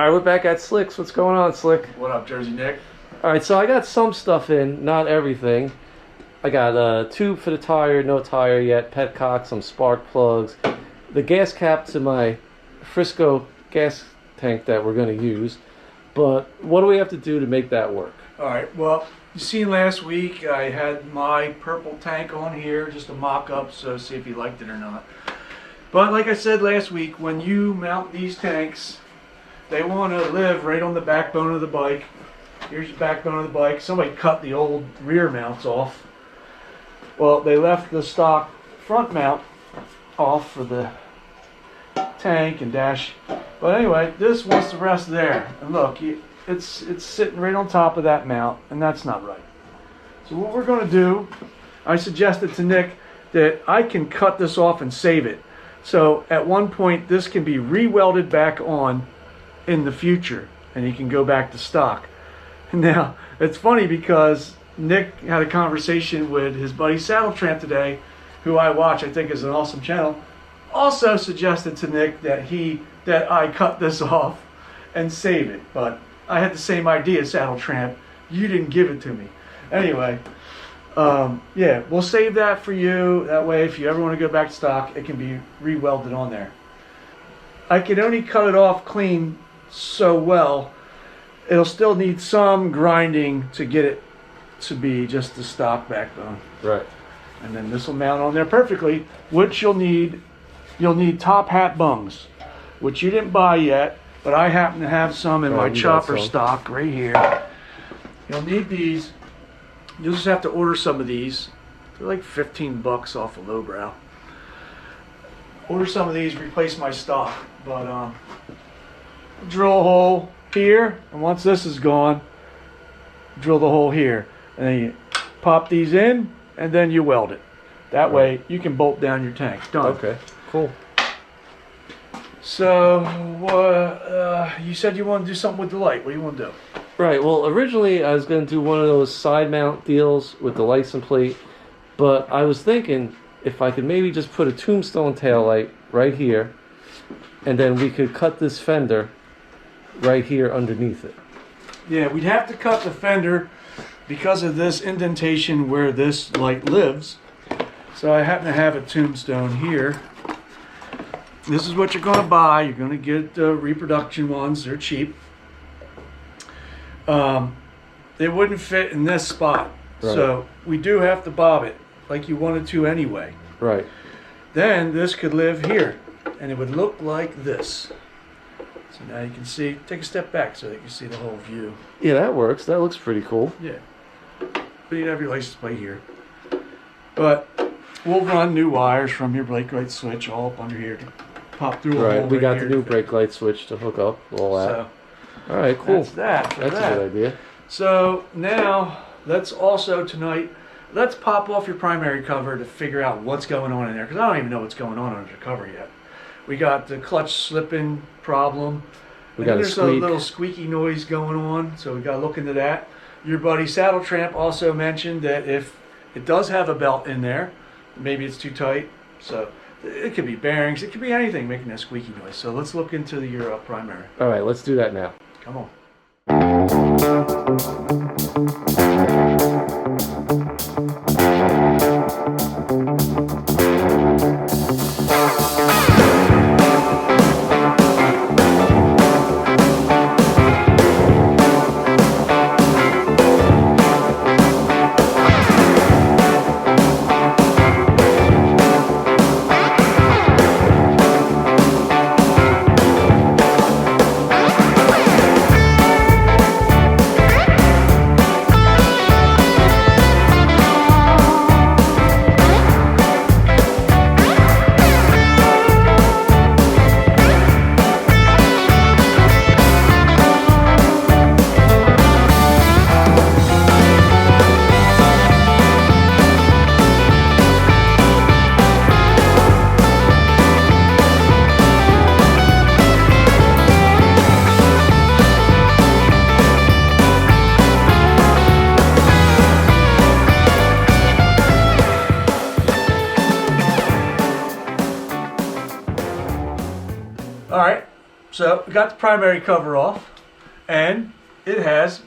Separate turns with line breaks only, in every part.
All right, we're back at Slick's. What's going on, Slick?
What up, Jersey Nick?
All right, so I got some stuff in, not everything. I got a tube for the tire, no tire yet, petcock, some spark plugs, the gas cap to my Frisco gas tank that we're going to use. But what do we have to do to make that work?
All right, well, you seen last week I had my purple tank on here, just a mock-up, so see if you liked it or not. But like I said last week, when you mount these tanks, they want to live right on the backbone of the bike. Here's the backbone of the bike. Somebody cut the old rear mounts off. Well, they left the stock front mount off for the tank and dash. But anyway, this wants to rest there. And look, it's sitting right on top of that mount, and that's not right. So what we're going to do, I suggested to Nick that I can cut this off and save it. So at one point, this can be re-welded back on in the future, and he can go back to stock. Now, it's funny because Nick had a conversation with his buddy Saddle Tramp today, who I watch, I think is an awesome channel, also suggested to Nick that I cut this off and save it. But I had the same idea, Saddle Tramp. You didn't give it to me. Anyway, yeah, we'll save that for you. That way, if you ever want to go back to stock, it can be re-welded on there. I can only cut it off clean so well. It'll still need some grinding to get it to be just the stock backbone.
Right.
And then this will mount on there perfectly, which you'll need top hat bungs, which you didn't buy yet, but I happen to have some in my chopper stock right here. You'll need these. You'll just have to order some of these. They're like 15 bucks off of Lowbrow. Order some of these, replace my stock. But drill a hole here, and once this is gone, drill the hole here. And then you pop these in, and then you weld it. That way, you can bolt down your tank. Done.
Okay, cool.
So, you said you want to do something with the light. What do you want to do?
Right, well, originally I was going to do one of those side mount deals with the license plate, but I was thinking if I could maybe just put a tombstone taillight right here, and then we could cut this fender right here underneath it.
Yeah, we'd have to cut the fender because of this indentation where this light lives. So I happen to have a tombstone here. This is what you're going to buy. You're going to get the reproduction ones. They're cheap. They wouldn't fit in this spot. Right. So we do have to bob it like you wanted to anyway.
Right.
Then this could live here, and it would look like this. So now you can see, take a step back so that you can see the whole view.
Yeah, that works. That looks pretty cool.
Yeah. But you have your license plate here. But we'll run new wires from your brake light switch all up under here to pop through a hole.
We got
here
the new brake light switch to hook up, all that.
So,
all right, cool.
That's
a good idea.
So now, let's also tonight, let's pop off your primary cover to figure out what's going on in there, because I don't even know what's going on under the cover yet. We got the clutch slipping problem.
We got
there's a little squeaky noise going on, so we got to look into that. Your buddy Saddle Tramp also mentioned that if it does have a belt in there, maybe it's too tight. So it could be bearings, it could be anything making that squeaky noise. So let's look into your primary.
All right, let's do that now.
Come on. All right, So we got the primary cover off, and it has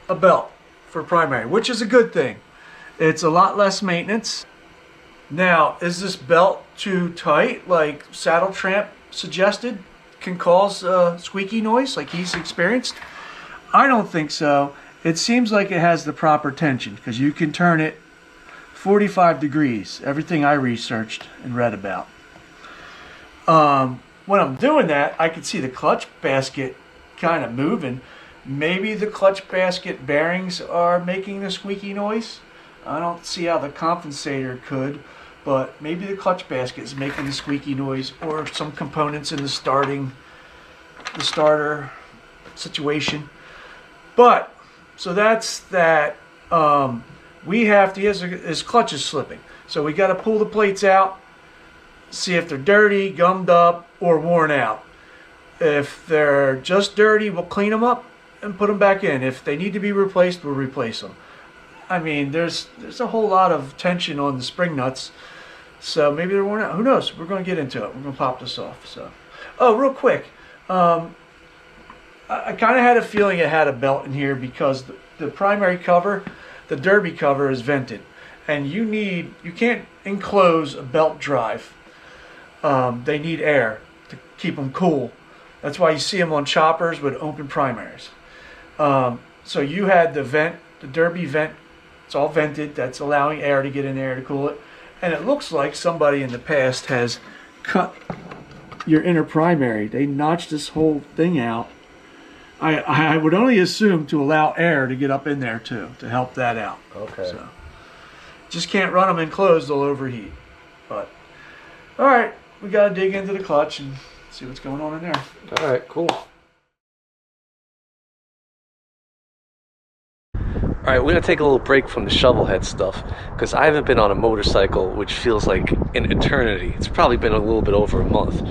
a belt for primary, which is a good thing. It's a lot less maintenance. Now, is this belt too tight, like Saddle Tramp suggested, can cause squeaky noise like he's experienced? I don't think so. It seems like it has the proper tension because you can turn it 45 degrees, everything I researched and read about. When I'm doing that, I can see the clutch basket kind of moving. Maybe the clutch basket bearings are making the squeaky noise. I don't see how the compensator could, but maybe the clutch basket is making the squeaky noise, or some components in the starter situation. But so that's that. His clutch is slipping, so we got to pull the plates out, see if they're dirty, gummed up, or worn out. If they're just dirty, we'll clean them up and put them back in. If they need to be replaced, we'll replace them. I mean, there's a whole lot of tension on the spring nuts, so maybe they're worn out. Who knows? We're going to get into it. We're going to pop this off. So, oh, real quick, I kind of had a feeling it had a belt in here because the primary cover, the derby cover, is vented, and you can't enclose a belt drive. They need air to keep them cool. That's why you see them on choppers with open primaries. So you had the derby vent. It's all vented. That's allowing air to get in there to cool it. And it looks like somebody in the past has cut your inner primary. They notched this whole thing out. I would only assume to allow air to get up in there too, to help that out.
Okay.
So just can't run them enclosed, they'll overheat. But all right, we got to dig into the clutch and see what's going on in there.
All right, cool. All right, we're going to take a little break from the Shovelhead stuff because I haven't been on a motorcycle, which feels like an eternity. It's probably been a little bit over a month.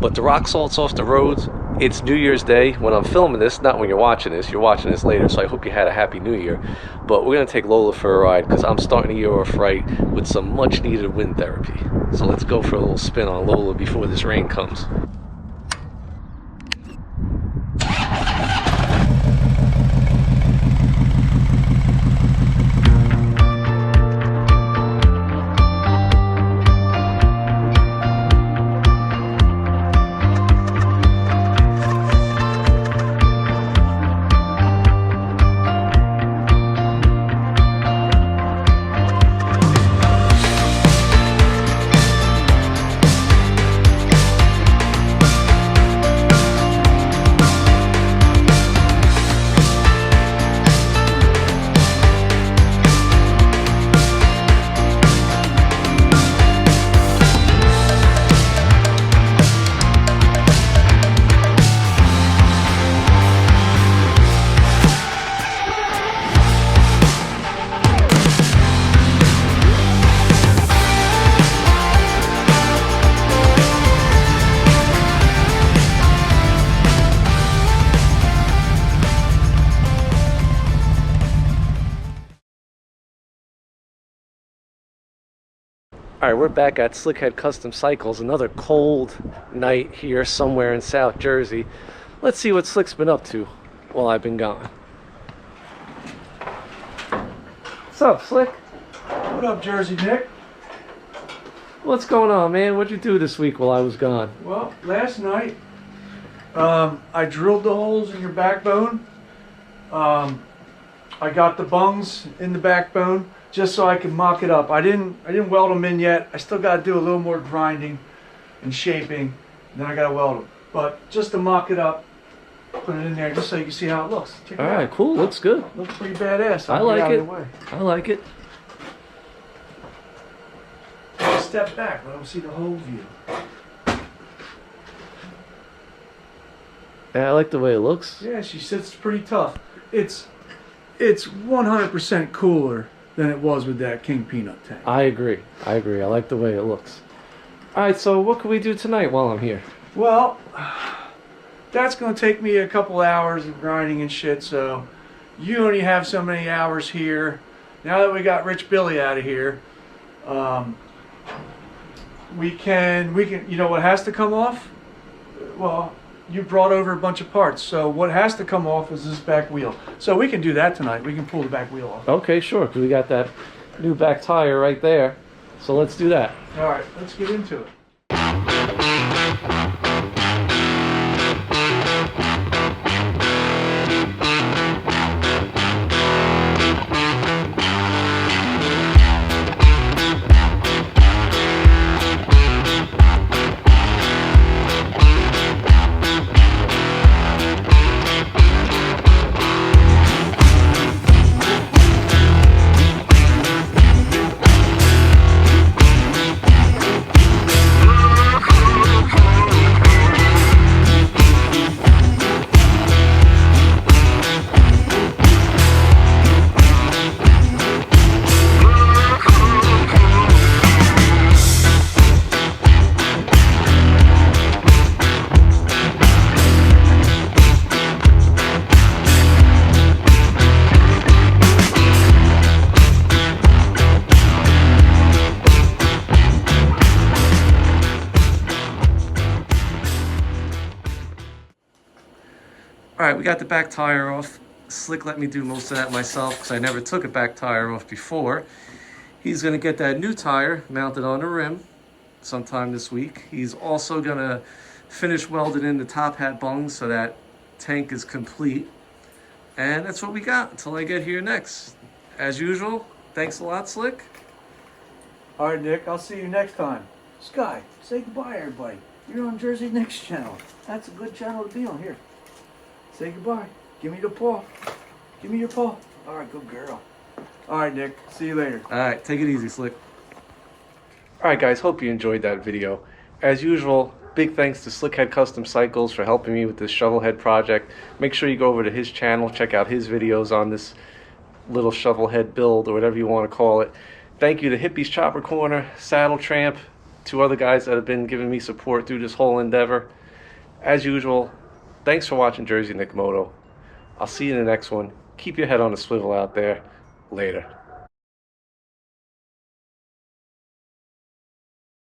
But the rock salt's off the roads. It's New Year's Day when I'm filming this, not when you're watching this. You're watching this later, so I hope you had a happy New Year. But we're going to take Lola for a ride because I'm starting the year off right with some much-needed wind therapy. So let's go for a little spin on Lola before this rain comes. All right, we're back at Slickhead Custom Cycles. Another cold night here somewhere in South Jersey. Let's see what Slick's been up to while I've been gone. What's up, Slick?
What up, Jersey Nick?
What's going on, man? What'd you do this week while I was gone?
Well, last night I drilled the holes in your backbone. I got the bungs in the backbone just so I could mock it up. I didn't weld them in yet. I still got to do a little more grinding and shaping. And then I got to weld them. But just to mock it up, put it in there just so you can see how it looks. Check it out.
All right, cool. Looks good.
Looks pretty badass.
I like it. I like it.
Step back. Let them see the whole view.
Yeah, I like the way it looks.
Yeah, she sits pretty tough. It's 100% cooler than it was with that King Peanut tank.
I agree. I like the way it looks. All right, so what can we do tonight while I'm here?
Well, that's going to take me a couple hours of grinding and shit, so you only have so many hours here. Now that we got Rich Billy out of here, we can, you know what has to come off? Well, you brought over a bunch of parts. So what has to come off is this back wheel. So we can do that tonight. We can pull the back wheel off.
Okay, sure, because we got that new back tire right there. So let's do that.
All right, let's get into it.
All right, we got the back tire off. Slick let me do most of that myself because I never took a back tire off before. He's gonna get that new tire mounted on the rim sometime this week. He's also gonna finish welding in the top hat bungs so that tank is complete. And that's what we got until I get here next. As usual, thanks a lot, Slick.
All right, Nick, I'll see you next time. Sky, say goodbye, everybody. You're on Jersey Nick's channel. That's a good channel to be on. Here, say goodbye. Give me the paw. Give me your paw. All right, good girl. All right, Nick, see you later.
All right, take it easy, Slick. All right, guys, hope you enjoyed that video. As usual, big thanks to Slickhead Custom Cycles for helping me with this Shovelhead project. Make sure you go over to his channel, check out his videos on this little Shovelhead build or whatever you want to call it. Thank you to Hippie's Chopper Corner, Saddle Tramp, two other guys that have been giving me support through this whole endeavor. As usual, thanks for watching Jersey Nick Moto. I'll see you in the next one. Keep your head on a swivel out there. Later.